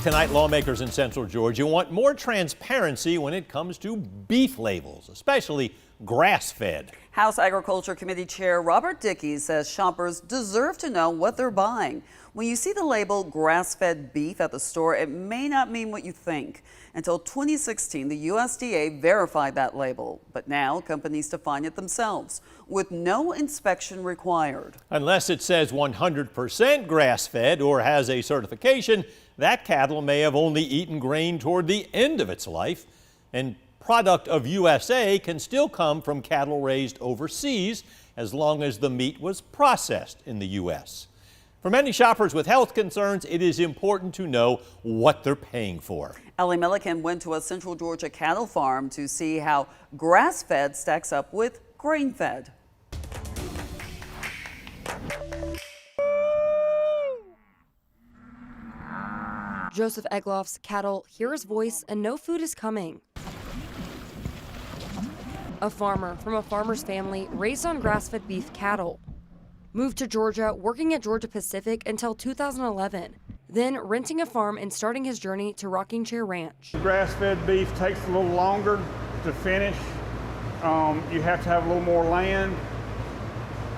Tonight, lawmakers in Central Georgia want more transparency when it comes to beef labels, especially grass-fed. House Agriculture Committee Chair Robert Dickey says shoppers deserve to know what they're buying. When you see the label grass-fed beef at the store, it may not mean what you think. Until 2016, the USDA verified that label, but now companies define it themselves with no inspection required. Unless it says 100% grass-fed or has a certification, that cattle may have only eaten grain toward the end of its life, and product of USA can still come from cattle raised overseas as long as the meat was processed in the U.S. For many shoppers with health concerns, it is important to know what they're paying for. Ellie Milliken went to a Central Georgia cattle farm to see how grass-fed stacks up with grain-fed. Joseph Egloff's cattle hear his voice and no food is coming. A farmer from a farmer's family raised on grass-fed beef cattle. Moved to Georgia, working at Georgia Pacific until 2011. Then renting a farm and starting his journey to Rocking Chair Ranch. Grass-fed beef takes a little longer to finish. You have to have a little more land,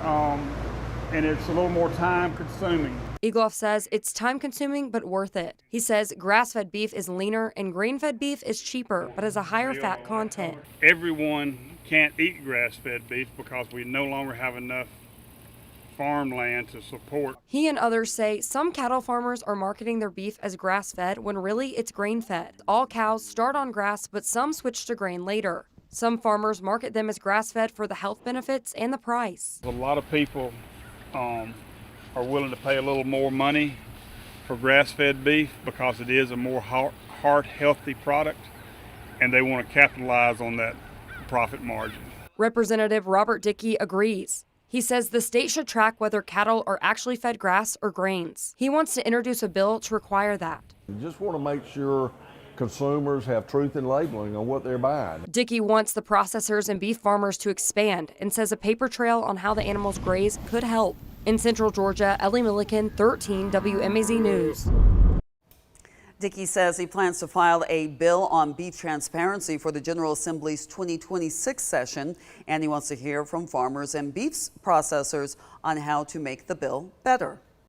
and it's a little more time consuming. Egloff says it's time-consuming but worth it. He says grass-fed beef is leaner and grain-fed beef is cheaper but has a higher fat content. Everyone can't eat grass-fed beef because we no longer have enough farmland to support. He and others say some cattle farmers are marketing their beef as grass-fed when really it's grain-fed. All cows start on grass, but some switch to grain later. Some farmers market them as grass-fed for the health benefits and the price. A lot of people are willing to pay a little more money for grass-fed beef because it is a more heart-healthy product, and they want to capitalize on that profit margin. Representative Robert Dickey agrees. He says the state should track whether cattle are actually fed grass or grains. He wants to introduce a bill to require that. We just want to make sure consumers have truth in labeling on what they're buying. Dickey wants the processors and beef farmers to expand and says a paper trail on how the animals graze could help. In Central Georgia, Ellie Milliken, 13 WMAZ News. Dickey says he plans to file a bill on beef transparency for the General Assembly's 2026 session, and he wants to hear from farmers and beef processors on how to make the bill better.